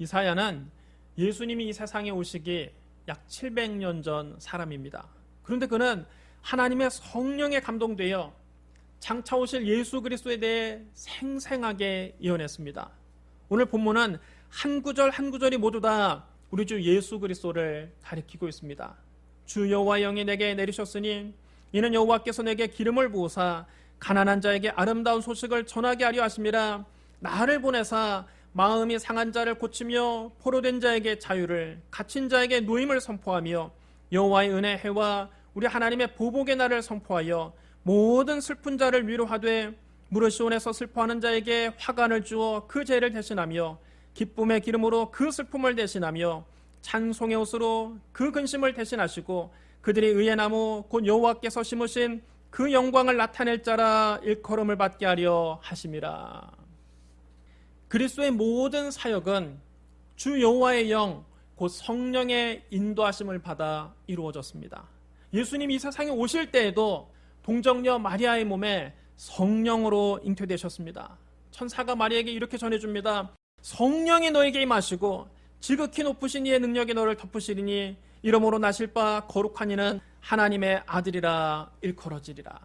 이사야는 예수님이 이 세상에 오시기 약 700년 전 사람입니다. 그런데 그는 하나님의 성령에 감동되어 장차 오실 예수 그리스도에 대해 생생하게 예언했습니다. 오늘 본문은 한 구절 한 구절이 모두 다 우리 주 예수 그리스도를 가리키고 있습니다. 주 여호와의 영이 내게 내리셨으니 이는 여호와께서 내게 기름을 부으사 가난한 자에게 아름다운 소식을 전하게 하려 하심이라. 나를 보내사 마음이 상한 자를 고치며 포로된 자에게 자유를, 갇힌 자에게 노임을 선포하며 여호와의 은혜 해와 우리 하나님의 보복의 날을 선포하여 모든 슬픈 자를 위로하되 무릇 시온에서 슬퍼하는 자에게 화관을 주어 그 죄를 대신하며 기쁨의 기름으로 그 슬픔을 대신하며 찬송의 옷으로 그 근심을 대신하시고 그들이 의의 나무 곧 여호와께서 심으신 그 영광을 나타낼 자라 일컬음을 받게 하려 하심이라. 그리스도의 모든 사역은 주 여호와의 영 곧 성령의 인도하심을 받아 이루어졌습니다. 예수님이 이 세상에 오실 때에도 동정녀 마리아의 몸에 성령으로 잉태되셨습니다. 천사가 마리아에게 이렇게 전해줍니다. 성령이 너에게 임하시고 지극히 높으신 이의 능력이 너를 덮으시리니 이러므로 나실 바 거룩한 이는 하나님의 아들이라 일컬어지리라.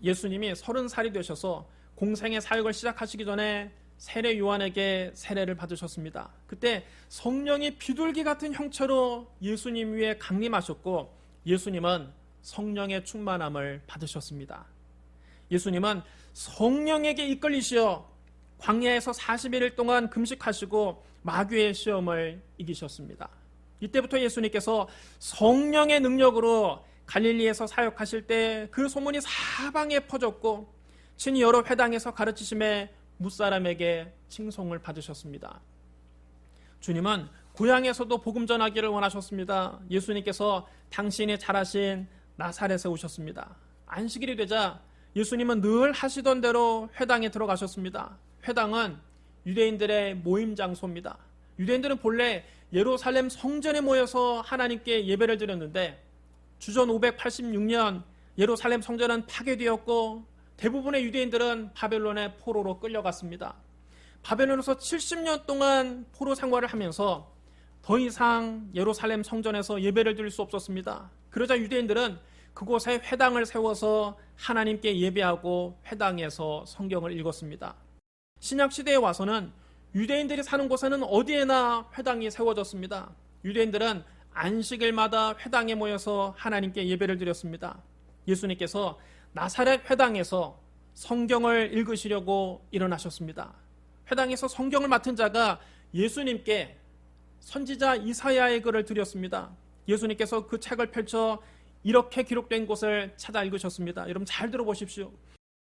예수님이 30살이 되셔서 공생의 사역을 시작하시기 전에 세례 요한에게 세례를 받으셨습니다. 그때 성령이 비둘기 같은 형체로 예수님 위에 강림하셨고 예수님은 성령의 충만함을 받으셨습니다. 예수님은 성령에게 이끌리시어 광야에서 41일 동안 금식하시고 마귀의 시험을 이기셨습니다. 이때부터 예수님께서 성령의 능력으로 갈릴리에서 사역하실 때 그 소문이 사방에 퍼졌고 친히 여러 회당에서 가르치심에 무사람에게 칭송을 받으셨습니다. 주님은 고향에서도 복음 전하기를 원하셨습니다. 예수님께서 당신이 자라신 나사렛에 오셨습니다. 안식일이 되자 예수님은 늘 하시던 대로 회당에 들어가셨습니다. 회당은 유대인들의 모임 장소입니다. 유대인들은 본래 예루살렘 성전에 모여서 하나님께 예배를 드렸는데 주전 586년 예루살렘 성전은 파괴되었고 대부분의 유대인들은 바벨론의 포로로 끌려갔습니다. 바벨론에서 70년 동안 포로 생활을 하면서 더 이상 예루살렘 성전에서 예배를 드릴 수 없었습니다. 그러자 유대인들은 그곳에 회당을 세워서 하나님께 예배하고 회당에서 성경을 읽었습니다. 신약시대에 와서는 유대인들이 사는 곳에는 어디에나 회당이 세워졌습니다. 유대인들은 안식일마다 회당에 모여서 하나님께 예배를 드렸습니다. 예수님께서 나사렛 회당에서 성경을 읽으시려고 일어나셨습니다. 회당에서 성경을 맡은 자가 예수님께 선지자 이사야의 글을 드렸습니다. 예수님께서 그 책을 펼쳐 이렇게 기록된 곳을 찾아 읽으셨습니다. 여러분 잘 들어보십시오.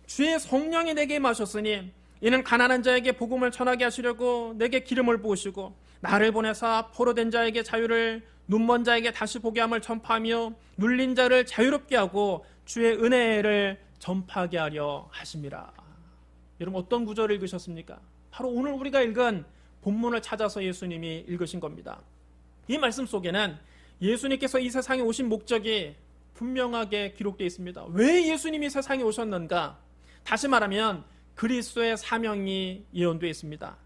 주의 성령이 내게 임하셨으니 이는 가난한 자에게 복음을 전하게 하시려고 내게 기름을 부으시고 나를 보내사 포로된 자에게 자유를, 눈먼 자에게 다시 보게 함을 전파하며 눌린 자를 자유롭게 하고 주의 은혜를 전파하게 하려 하심이라. 여러분 어떤 구절을 읽으셨습니까? 바로 오늘 우리가 읽은 본문을 찾아서 예수님이 읽으신 겁니다. 이 말씀 속에는 예수님께서 이 세상에 오신 목적이 분명하게 기록되어 있습니다. 왜 예수님이 세상에 오셨는가? 다시 말하면 그리스도의 사명이 예언되어 있습니다.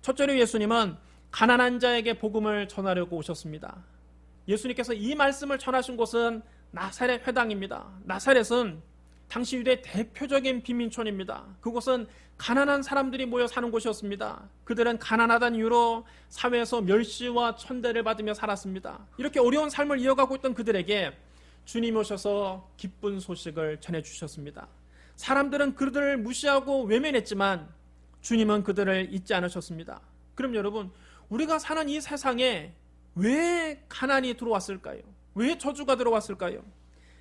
첫째로 예수님은 가난한 자에게 복음을 전하려고 오셨습니다. 예수님께서 이 말씀을 전하신 곳은 나사렛 회당입니다. 나사렛은 당시 유대 대표적인 빈민촌입니다. 그곳은 가난한 사람들이 모여 사는 곳이었습니다. 그들은 가난하다는 이유로 사회에서 멸시와 천대를 받으며 살았습니다. 이렇게 어려운 삶을 이어가고 있던 그들에게 주님이 오셔서 기쁜 소식을 전해주셨습니다. 사람들은 그들을 무시하고 외면했지만 주님은 그들을 잊지 않으셨습니다. 그럼 여러분, 우리가 사는 이 세상에 왜 가난이 들어왔을까요? 왜 저주가 들어왔을까요?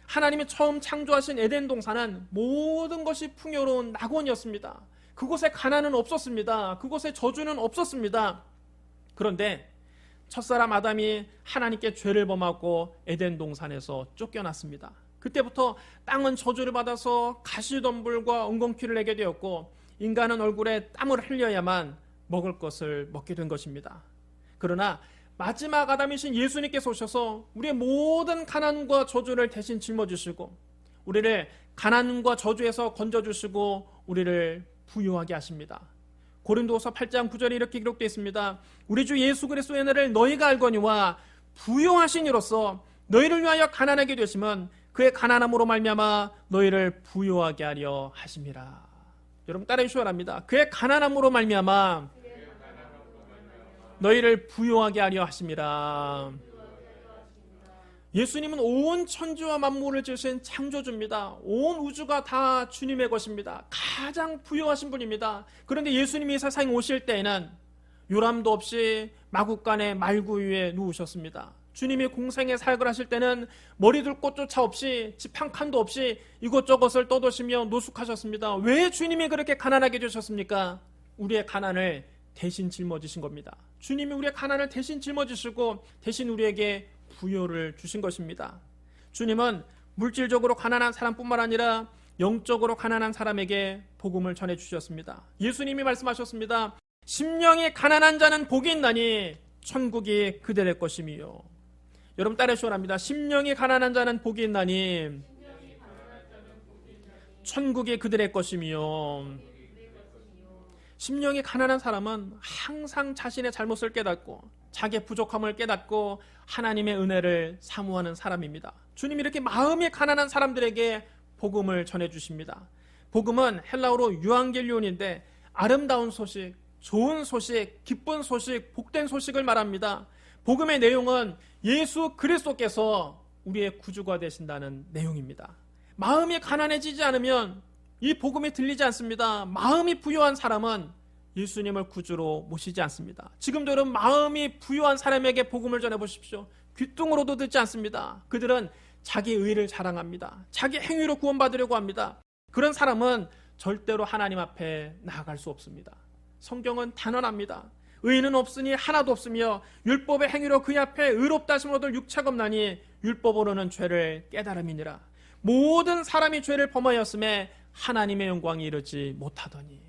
하나님이 처음 창조하신 에덴 동산은 모든 것이 풍요로운 낙원이었습니다. 그곳에 가난은 없었습니다. 그곳에 저주는 없었습니다. 그런데 첫사람 아담이 하나님께 죄를 범하고 에덴 동산에서 쫓겨났습니다. 그때부터 땅은 저주를 받아서 가시덤불과 엉겅퀴를 내게 되었고 인간은 얼굴에 땀을 흘려야만 먹을 것을 먹게 된 것입니다. 그러나 마지막 아담이신 예수님께서 오셔서 우리의 모든 가난과 저주를 대신 짊어지시고 우리를 가난과 저주에서 건져주시고 우리를 부유하게 하십니다. 고린도서 8장 9절에 이렇게 기록되어 있습니다. 우리 주 예수 그리스도의 은혜를 너희가 알거니와 부요하신 이로써 너희를 위하여 가난하게 되시면 그의 가난함으로 말미암아 너희를 부요하게 하려 하심이라. 여러분 따라해 주시기 바랍니다. 그의 가난함으로 말미암아 너희를 부요하게 하려 하심이라. 예수님은 온 천지와 만물을 지으신 창조주입니다. 온 우주가 다 주님의 것입니다. 가장 부요하신 분입니다. 그런데 예수님이 세상에 오실 때에는 요람도 없이 마구간의 말구 위에 누우셨습니다. 주님이 공생의 사역을 하실 때는 머리둘 곳조차 없이 집 한 칸도 없이 이곳저곳을 떠도시며 노숙하셨습니다. 왜 주님이 그렇게 가난하게 되셨습니까? 우리의 가난을 대신 짊어지신 겁니다. 주님이 우리의 가난을 대신 짊어지시고 대신 우리에게 부요를 주신 것입니다. 주님은 물질적으로 가난한 사람뿐만 아니라 영적으로 가난한 사람에게 복음을 전해주셨습니다. 예수님이 말씀하셨습니다. 심령이 가난한 자는 복이 있나니 천국이 그들의 것이며. 여러분 따라해 주시기 바랍니다. 심령이 가난한 자는 복이 있나니 천국이 그들의 것이며. 심령이 가난한 사람은 항상 자신의 잘못을 깨닫고 자기의 부족함을 깨닫고 하나님의 은혜를 사모하는 사람입니다. 주님이 이렇게 마음이 가난한 사람들에게 복음을 전해주십니다. 복음은 헬라어로 유앙겔리온인데 아름다운 소식, 좋은 소식, 기쁜 소식, 복된 소식을 말합니다. 복음의 내용은 예수 그리스도께서 우리의 구주가 되신다는 내용입니다. 마음이 가난해지지 않으면 이 복음이 들리지 않습니다. 마음이 부요한 사람은 예수님을 구주로 모시지 않습니다. 지금도 여러분 마음이 부요한 사람에게 복음을 전해보십시오. 귀뚱으로도 듣지 않습니다. 그들은 자기 의를 자랑합니다. 자기 행위로 구원받으려고 합니다. 그런 사람은 절대로 하나님 앞에 나아갈 수 없습니다. 성경은 단언합니다. 의인은 없으니 하나도 없으며 율법의 행위로 그의 앞에 의롭다 하심을 얻을 육체가 없나니 율법으로는 죄를 깨달음이니라. 모든 사람이 죄를 범하였음에 하나님의 영광이 이르지 못하더니.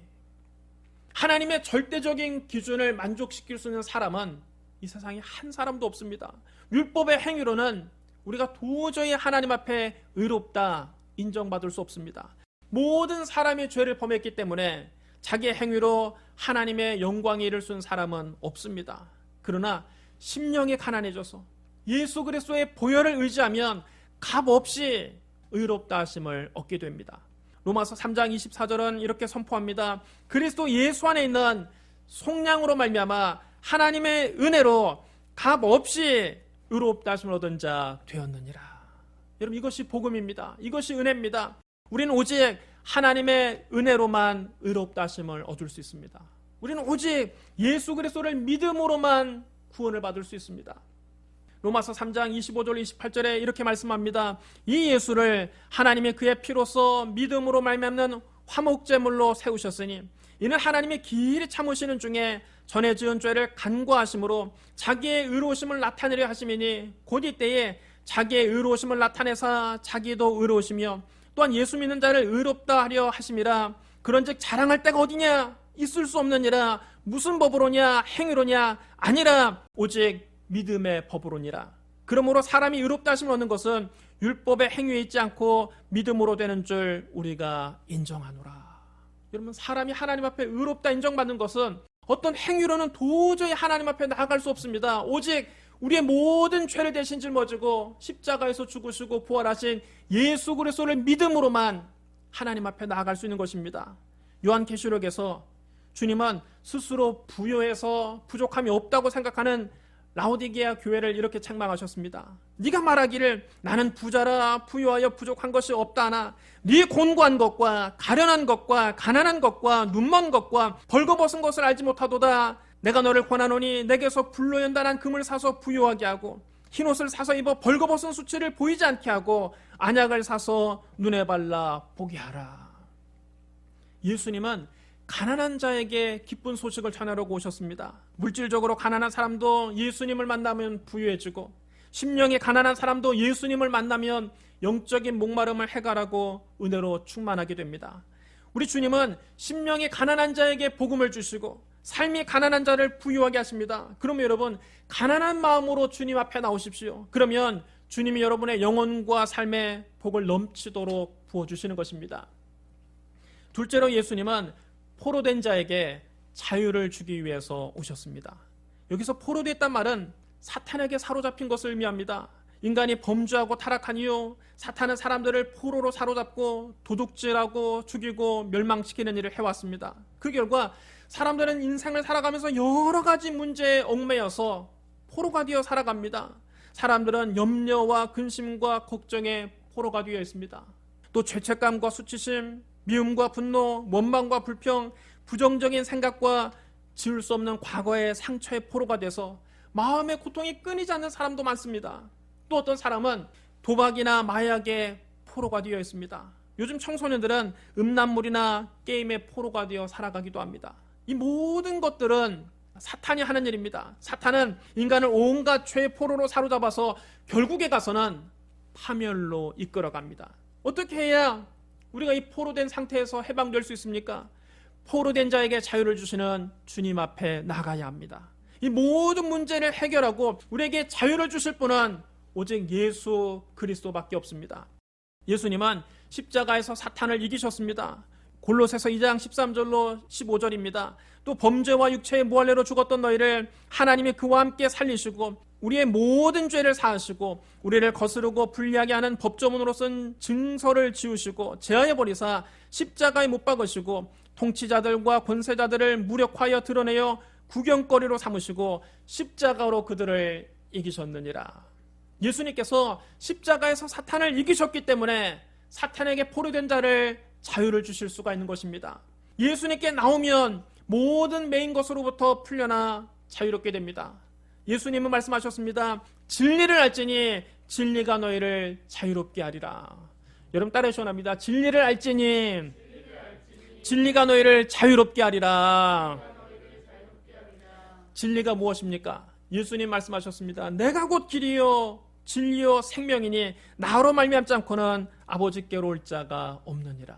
하나님의 절대적인 기준을 만족시킬 수 있는 사람은 이 세상에 한 사람도 없습니다. 율법의 행위로는 우리가 도저히 하나님 앞에 의롭다 인정받을 수 없습니다. 모든 사람이 죄를 범했기 때문에 자기의 행위로 하나님의 영광에 이를 수 있는 사람은 없습니다. 그러나 심령이 가난해져서 예수 그리스도의 보혈을 의지하면 값없이 의롭다 하심을 얻게 됩니다. 로마서 3장 24절은 이렇게 선포합니다. 그리스도 예수 안에 있는 속량으로 말미암아 하나님의 은혜로 값없이 의롭다 하심을 얻은 자 되었느니라. 여러분 이것이 복음입니다. 이것이 은혜입니다. 우리는 오직 하나님의 은혜로만 의롭다 하심을 얻을 수 있습니다. 우리는 오직 예수 그리스도를 믿음으로만 구원을 받을 수 있습니다. 로마서 3장 25절 28절에 이렇게 말씀합니다. 이 예수를 하나님이 그의 피로써 믿음으로 말미암는 화목제물로 세우셨으니 이는 하나님이 길이 참으시는 중에 전에 지은 죄를 간과하심으로 자기의 의로우심을 나타내려 하심이니 곧 이때에 자기의 의로우심을 나타내사 자기도 의로우시며 또한 예수 믿는 자를 의롭다 하려 하심이라. 그런즉 자랑할 데가 어디냐? 있을 수 없느니라. 무슨 법으로냐? 행위로냐? 아니라 오직 믿음의 법으로니라. 그러므로 사람이 의롭다 하심을 얻는 것은 율법의 행위에 있지 않고 믿음으로 되는 줄 우리가 인정하노라. 여러분 사람이 하나님 앞에 의롭다 인정받는 것은 어떤 행위로는 도저히 하나님 앞에 나아갈 수 없습니다. 오직 우리의 모든 죄를 대신 짊어지고 십자가에서 죽으시고 부활하신 예수 그리스도를 믿음으로만 하나님 앞에 나아갈 수 있는 것입니다. 요한계시록에서 주님은 스스로 부요해서 부족함이 없다고 생각하는 라오디게아 교회를 이렇게 책망하셨습니다. 네가 말하기를 나는 부자라 부유하여 부족한 것이 없다 하나 네 곤고한 것과 가련한 것과 가난한 것과 눈먼 것과 벌거벗은 것을 알지 못하도다. 내가 너를 권하노니 내게서 불로 연단한 금을 사서 부유하게 하고 흰옷을 사서 입어 벌거벗은 수치를 보이지 않게 하고 안약을 사서 눈에 발라 보게 하라. 예수님은 가난한 자에게 기쁜 소식을 전하려고 오셨습니다. 물질적으로 가난한 사람도 예수님을 만나면 부유해지고 심령이 가난한 사람도 예수님을 만나면 영적인 목마름을 해결하고 은혜로 충만하게 됩니다. 우리 주님은 심령이 가난한 자에게 복음을 주시고 삶이 가난한 자를 부유하게 하십니다. 그러면 여러분 가난한 마음으로 주님 앞에 나오십시오. 그러면 주님이 여러분의 영혼과 삶에 복을 넘치도록 부어주시는 것입니다. 둘째로 예수님은 포로된 자에게 자유를 주기 위해서 오셨습니다. 여기서 포로됐단 말은 사탄에게 사로잡힌 것을 의미합니다. 인간이 범죄하고 타락한 이후 사탄은 사람들을 포로로 사로잡고 도둑질하고 죽이고 멸망시키는 일을 해왔습니다. 그 결과 사람들은 인생을 살아가면서 여러 가지 문제에 얽매여서 포로가 되어 살아갑니다. 사람들은 염려와 근심과 걱정에 포로가 되어 있습니다. 또 죄책감과 수치심, 미움과 분노, 원망과 불평, 부정적인 생각과 지울 수 없는 과거의 상처의 포로가 돼서 마음의 고통이 끊이지 않는 사람도 많습니다. 또 어떤 사람은 도박이나 마약의 포로가 되어 있습니다. 요즘 청소년들은 음란물이나 게임의 포로가 되어 살아가기도 합니다. 이 모든 것들은 사탄이 하는 일입니다. 사탄은 인간을 온갖 죄의 포로로 사로잡아서 결국에 가서는 파멸로 이끌어갑니다. 어떻게 해야 우리가 이 포로된 상태에서 해방될 수 있습니까? 포로된 자에게 자유를 주시는 주님 앞에 나가야 합니다. 이 모든 문제를 해결하고 우리에게 자유를 주실 분은 오직 예수 그리스도밖에 없습니다. 예수님은 십자가에서 사탄을 이기셨습니다. 골로새서 2장 13절로 15절입니다. 또 범죄와 육체의 무할례로 죽었던 너희를 하나님이 그와 함께 살리시고 우리의 모든 죄를 사하시고 우리를 거스르고 불리하게 하는 법조문으로 쓴 증서를 지우시고 제하여 버리사 십자가에 못 박으시고 통치자들과 권세자들을 무력하여 드러내어 구경거리로 삼으시고 십자가로 그들을 이기셨느니라. 예수님께서 십자가에서 사탄을 이기셨기 때문에 사탄에게 포로된 자를 자유를 주실 수가 있는 것입니다. 예수님께 나오면 모든 매인 것으로부터 풀려나 자유롭게 됩니다. 예수님은 말씀하셨습니다. 진리를 알지니 진리가 너희를 자유롭게 하리라. 여러분 따라해 시원합니다. 진리를 알지니 진리가 너희를 자유롭게 하리라. 진리가 무엇입니까? 예수님 말씀하셨습니다. 내가 곧 길이요 진리요 생명이니 나로 말미암지 않고는 아버지께로 올 자가 없느니라.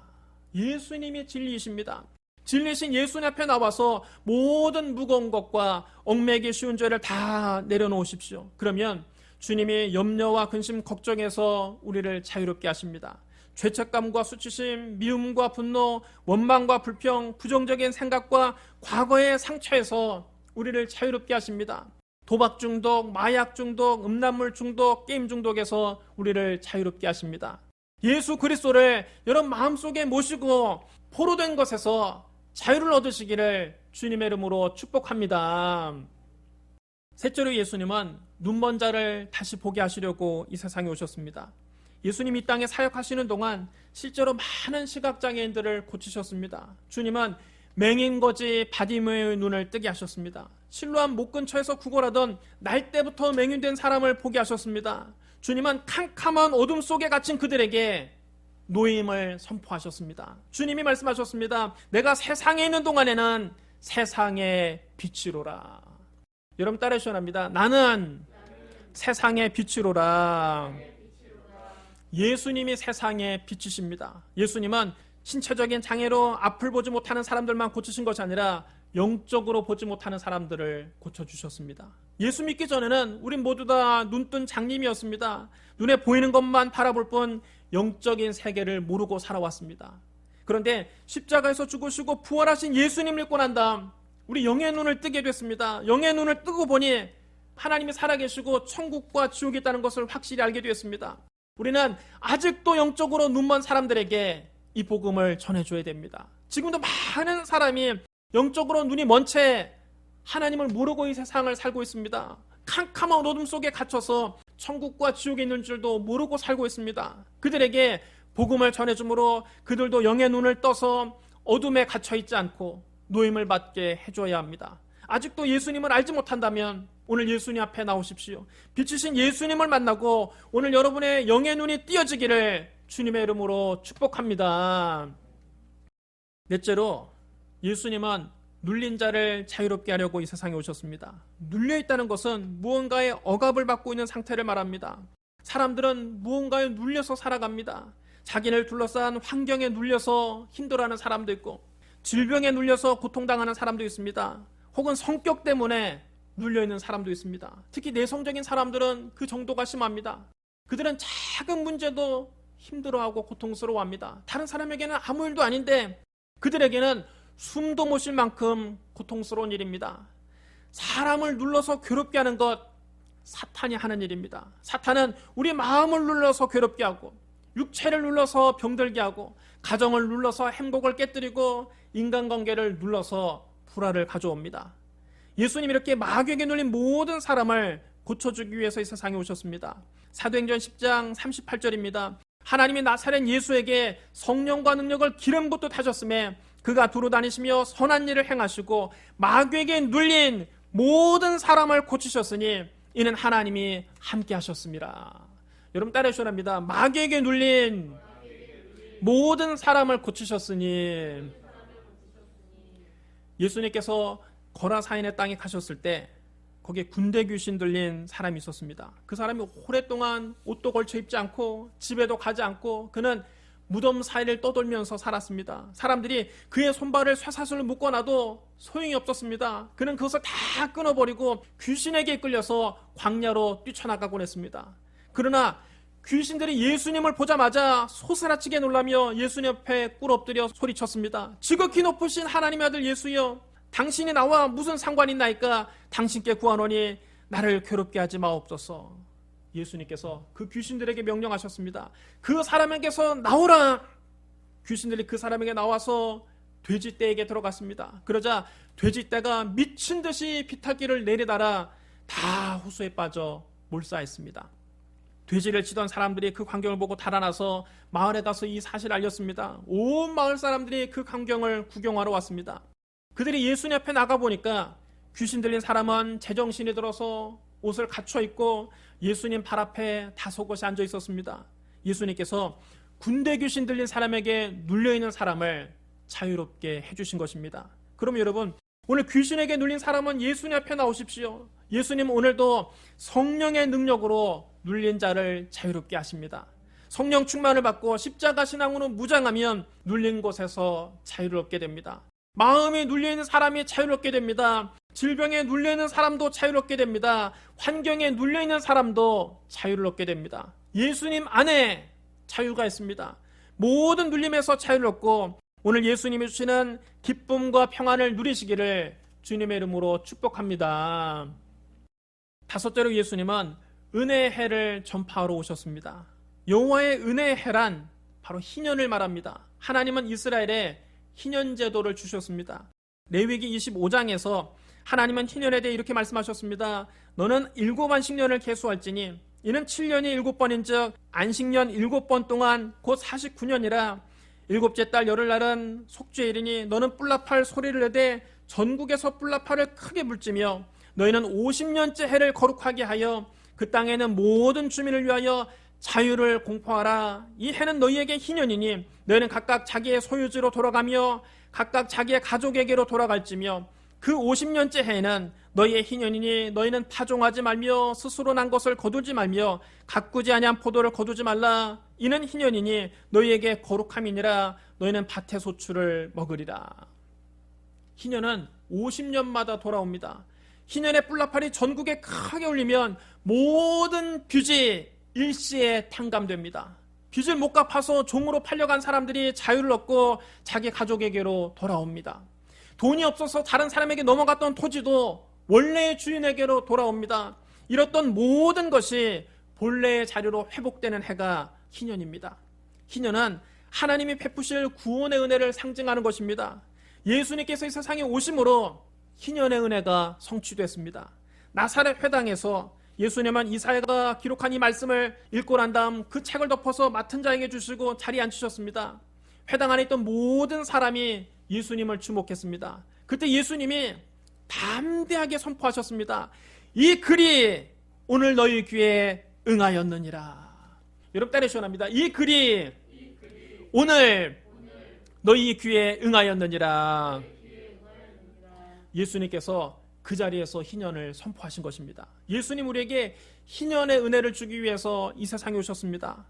예수님이 진리이십니다. 진리신 예수님 앞에 나와서 모든 무거운 것과 얽매기 쉬운 죄를 다 내려놓으십시오. 그러면 주님이 염려와 근심, 걱정에서 우리를 자유롭게 하십니다. 죄책감과 수치심, 미움과 분노, 원망과 불평, 부정적인 생각과 과거의 상처에서 우리를 자유롭게 하십니다. 도박 중독, 마약 중독, 음란물 중독, 게임 중독에서 우리를 자유롭게 하십니다. 예수 그리스도를 여러분 마음속에 모시고 포로된 것에서 자유를 얻으시기를 주님의 이름으로 축복합니다. 셋째로 예수님은 눈먼 자를 다시 보게 하시려고 이 세상에 오셨습니다. 예수님이 이 땅에 사역하시는 동안 실제로 많은 시각장애인들을 고치셨습니다. 주님은 맹인거지 바디메오의 눈을 뜨게 하셨습니다. 실로암 목 근처에서 구걸하던 날 때부터 맹인된 사람을 보게 하셨습니다. 주님은 캄캄한 어둠 속에 갇힌 그들에게 노임을 선포하셨습니다. 주님이 말씀하셨습니다. 내가 세상에 있는 동안에는 세상의 빛이로라. 여러분 따라해 시원합니다. 나는 세상의 빛이로라. 예수님이 세상의 빛이십니다. 예수님은 신체적인 장애로 앞을 보지 못하는 사람들만 고치신 것이 아니라 영적으로 보지 못하는 사람들을 고쳐주셨습니다. 예수 믿기 전에는 우린 모두 다 눈뜬 장님이었습니다. 눈에 보이는 것만 바라볼 뿐 영적인 세계를 모르고 살아왔습니다. 그런데 십자가에서 죽으시고 부활하신 예수님을 믿고 난 다음 우리 영의 눈을 뜨게 됐습니다. 영의 눈을 뜨고 보니 하나님이 살아계시고 천국과 지옥이 있다는 것을 확실히 알게 되었습니다. 우리는 아직도 영적으로 눈먼 사람들에게 이 복음을 전해줘야 됩니다. 지금도 많은 사람이 영적으로 눈이 먼 채 하나님을 모르고 이 세상을 살고 있습니다. 캄캄한 어둠 속에 갇혀서 천국과 지옥에 있는 줄도 모르고 살고 있습니다. 그들에게 복음을 전해주므로 그들도 영의 눈을 떠서 어둠에 갇혀있지 않고 노임을 받게 해줘야 합니다. 아직도 예수님을 알지 못한다면 오늘 예수님 앞에 나오십시오. 빛이신 예수님을 만나고 오늘 여러분의 영의 눈이 띄어지기를 주님의 이름으로 축복합니다. 넷째로 예수님은 눌린 자를 자유롭게 하려고 이 세상에 오셨습니다. 눌려있다는 것은 무언가의 억압을 받고 있는 상태를 말합니다. 사람들은 무언가에 눌려서 살아갑니다. 자기를 둘러싼 환경에 눌려서 힘들어하는 사람도 있고 질병에 눌려서 고통당하는 사람도 있습니다. 혹은 성격 때문에 눌려있는 사람도 있습니다. 특히 내성적인 사람들은 그 정도가 심합니다. 그들은 작은 문제도 힘들어하고 고통스러워합니다. 다른 사람에게는 아무 일도 아닌데 그들에게는 숨도 못 쉴 만큼 고통스러운 일입니다. 사람을 눌러서 괴롭게 하는 것, 사탄이 하는 일입니다. 사탄은 우리 마음을 눌러서 괴롭게 하고, 육체를 눌러서 병들게 하고, 가정을 눌러서 행복을 깨뜨리고, 인간관계를 눌러서 불화를 가져옵니다. 예수님이 이렇게 마귀에게 눌린 모든 사람을 고쳐주기 위해서 이 세상에 오셨습니다. 사도행전 10장 38절입니다. 하나님이 나사렛 예수에게 성령과 능력을 기름 붓듯 하셨음에 그가 두루 다니시며 선한 일을 행하시고 마귀에게 눌린 모든 사람을 고치셨으니 이는 하나님이 함께 하셨습니다. 여러분 따라해 주셔야 합니다. 마귀에게 눌린 모든 사람을 고치셨으니. 예수님께서 거라사인의 땅에 가셨을 때 거기에 군대 귀신 들린 사람이 있었습니다. 그 사람이 오랫동안 옷도 걸쳐 입지 않고 집에도 가지 않고 그는 무덤 사이를 떠돌면서 살았습니다. 사람들이 그의 손발을 쇠사슬로 묶어놔도 소용이 없었습니다. 그는 그것을 다 끊어버리고 귀신에게 이끌려서 광야로 뛰쳐나가곤 했습니다. 그러나 귀신들이 예수님을 보자마자 소스라치게 놀라며 예수님 옆에 꿇어 엎드려 소리쳤습니다. 지극히 높으신 하나님의 아들 예수여, 당신이 나와 무슨 상관이 있나이까? 당신께 구하노니 나를 괴롭게 하지 마옵소서. 예수님께서 그 귀신들에게 명령하셨습니다. 그 사람에게서 나오라. 귀신들이 그 사람에게 나와서 돼지떼에게 들어갔습니다. 그러자 돼지떼가 미친 듯이 비탈길을 내리달아 다 호수에 빠져 몰사했습니다. 돼지를 치던 사람들이 그 광경을 보고 달아나서 마을에 가서 이 사실을 알렸습니다. 온 마을 사람들이 그 광경을 구경하러 왔습니다. 그들이 예수님 앞에 나가보니까 귀신 들린 사람은 제정신이 들어서 옷을 갖춰 입고 예수님 발 앞에 다소곳이 앉아 있었습니다. 예수님께서 군대 귀신 들린 사람에게 눌려있는 사람을 자유롭게 해주신 것입니다. 그럼 여러분, 오늘 귀신에게 눌린 사람은 예수님 앞에 나오십시오. 예수님 오늘도 성령의 능력으로 눌린 자를 자유롭게 하십니다. 성령 충만을 받고 십자가 신앙으로 무장하면 눌린 곳에서 자유롭게 됩니다. 마음이 눌려있는 사람이 자유롭게 됩니다. 질병에 눌려있는 사람도 자유롭게 됩니다. 환경에 눌려있는 사람도 자유롭게 됩니다. 예수님 안에 자유가 있습니다. 모든 눌림에서 자유롭고 오늘 예수님이 주시는 기쁨과 평안을 누리시기를 주님의 이름으로 축복합니다. 다섯째로 예수님은 은혜의 해를 전파하러 오셨습니다. 여호와의 은혜의 해란 바로 희년을 말합니다. 하나님은 이스라엘에 희년 제도를 주셨습니다. 레위기 25장에서 하나님은 희년에 대해 이렇게 말씀하셨습니다. 너는 7 안식년을 계수할지니 이는 7년이 7번인즉 안식년 7번 동안 곧 49년이라 7째 달 열흘날은 속죄일이니 너는 뿔나팔 소리를 내되 전국에서 뿔나팔을 크게 불지며 너희는 50년째 해를 거룩하게 하여 그 땅에는 모든 주민을 위하여 자유를 공포하라. 이 해는 너희에게 희년이니 너희는 각각 자기의 소유지로 돌아가며 각각 자기의 가족에게로 돌아갈지며 그 50년째 해에는 너희의 희년이니 너희는 파종하지 말며 스스로 난 것을 거두지 말며 가꾸지 아니한 포도를 거두지 말라. 이는 희년이니 너희에게 거룩함이니라. 너희는 밭의 소출을 먹으리라. 희년은 50년마다 돌아옵니다. 희년의 뿔나팔이 전국에 크게 울리면 모든 빚이 일시에 탕감됩니다. 빚을 못 갚아서 종으로 팔려간 사람들이 자유를 얻고 자기 가족에게로 돌아옵니다. 돈이 없어서 다른 사람에게 넘어갔던 토지도 원래의 주인에게로 돌아옵니다. 잃었던 모든 것이 본래의 자리로 회복되는 해가 희년입니다. 희년은 하나님이 베푸실 구원의 은혜를 상징하는 것입니다. 예수님께서 이 세상에 오심으로 희년의 은혜가 성취됐습니다. 나사렛 회당에서 예수님은 이사야가 기록한 이 말씀을 읽고 난 다음 그 책을 덮어서 맡은 자에게 주시고 자리에 앉히셨습니다. 회당 안에 있던 모든 사람이 예수님을 주목했습니다. 그때 예수님이 담대하게 선포하셨습니다. 이 글이 오늘 너희 귀에 응하였느니라. 여러분 따라 시원합니다. 이 글이 오늘 너희 귀에 응하였느니라. 예수님께서 그 자리에서 희년을 선포하신 것입니다. 예수님 우리에게 희년의 은혜를 주기 위해서 이 세상에 오셨습니다.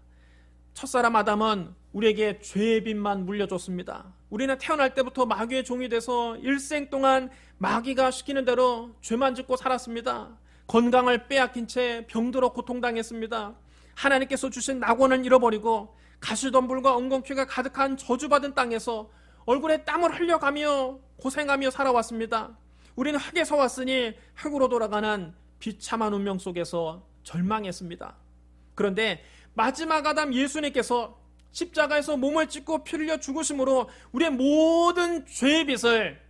첫사람 아담은 우리에게 죄의 빚만 물려줬습니다. 우리는 태어날 때부터 마귀의 종이 돼서 일생 동안 마귀가 시키는 대로 죄만 짓고 살았습니다. 건강을 빼앗긴 채 병들어 고통당했습니다. 하나님께서 주신 낙원을 잃어버리고 가시덤불과 엉겅퀴가 가득한 저주받은 땅에서 얼굴에 땀을 흘려가며 고생하며 살아왔습니다. 우리는 흙에서 왔으니 흙으로 돌아가는 비참한 운명 속에서 절망했습니다. 그런데 마지막 아담 예수님께서 십자가에서 몸을 찢고 피 흘려 죽으심으로 우리의 모든 죄의 빚을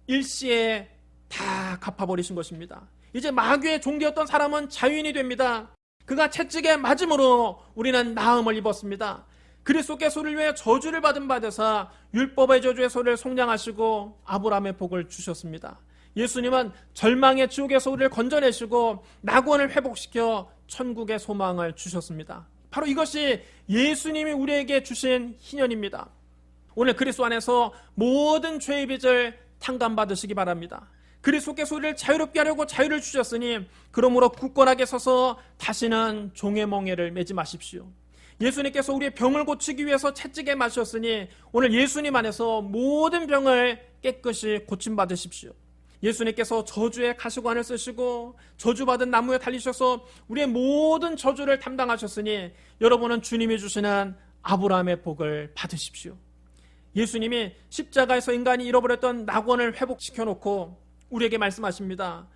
일시에 다 갚아버리신 것입니다. 이제 마귀의 종되었던 사람은 자유인이 됩니다. 그가 채찍에 맞음으로 우리는 나음을 입었습니다. 그리스도께서 우리를 위해 저주를 받은 바 되사 율법의 저주의 소리를 속량하시고 아브라함의 복을 주셨습니다. 예수님은 절망의 지옥에서 우리를 건져내시고 낙원을 회복시켜 천국의 소망을 주셨습니다. 바로 이것이 예수님이 우리에게 주신 희년입니다. 오늘 그리스도 안에서 모든 죄의 빚을 탕감받으시기 바랍니다. 그리스도께서 우리를 자유롭게 하려고 자유를 주셨으니 그러므로 굳건하게 서서 다시는 종의 멍에를 매지 마십시오. 예수님께서 우리의 병을 고치기 위해서 채찍에 맞으셨으니 오늘 예수님 안에서 모든 병을 깨끗이 고침받으십시오. 예수님께서 저주의 가시관을 쓰시고 저주받은 나무에 달리셔서 우리의 모든 저주를 담당하셨으니 여러분은 주님이 주시는 아브라함의 복을 받으십시오. 예수님이 십자가에서 인간이 잃어버렸던 낙원을 회복시켜 놓고 우리에게 말씀하십니다.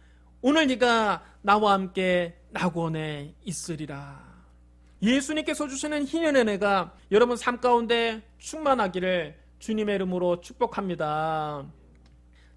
오늘 네가 나와 함께 낙원에 있으리라. 예수님께서 주시는 희년의 은혜가 여러분 삶 가운데 충만하기를 주님의 이름으로 축복합니다.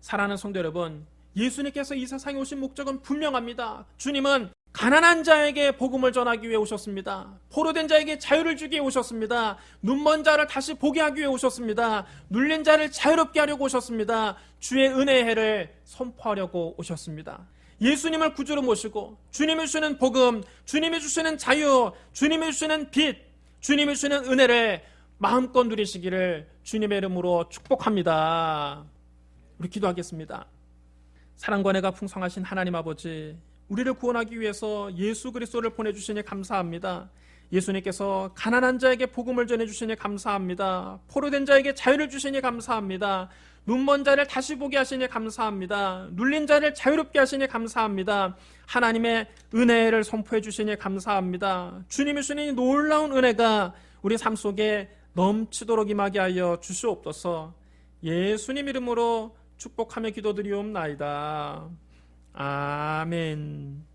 사랑하는 성도 여러분, 예수님께서 이 세상에 오신 목적은 분명합니다. 주님은 가난한 자에게 복음을 전하기 위해 오셨습니다. 포로된 자에게 자유를 주기 위해 오셨습니다. 눈먼 자를 다시 보게 하기 위해 오셨습니다. 눌린 자를 자유롭게 하려고 오셨습니다. 주의 은혜의 해를 선포하려고 오셨습니다. 예수님을 구주로 모시고 주님이 주시는 복음, 주님이 주시는 자유, 주님이 주시는 빛, 주님이 주시는 은혜를 마음껏 누리시기를 주님의 이름으로 축복합니다. 우리 기도하겠습니다. 사랑과 은혜가 풍성하신 하나님 아버지, 우리를 구원하기 위해서 예수 그리스도를 보내주시니 감사합니다. 예수님께서 가난한 자에게 복음을 전해주시니 감사합니다. 포로된 자에게 자유를 주시니 감사합니다. 눈먼 자를 다시 보게 하시니 감사합니다. 눌린 자를 자유롭게 하시니 감사합니다. 하나님의 은혜를 선포해 주시니 감사합니다. 주님이 주시는 놀라운 은혜가 우리 삶 속에 넘치도록 임하게 하여 주시옵소서. 예수님 이름으로 축복하며 기도드리옵나이다. 아멘.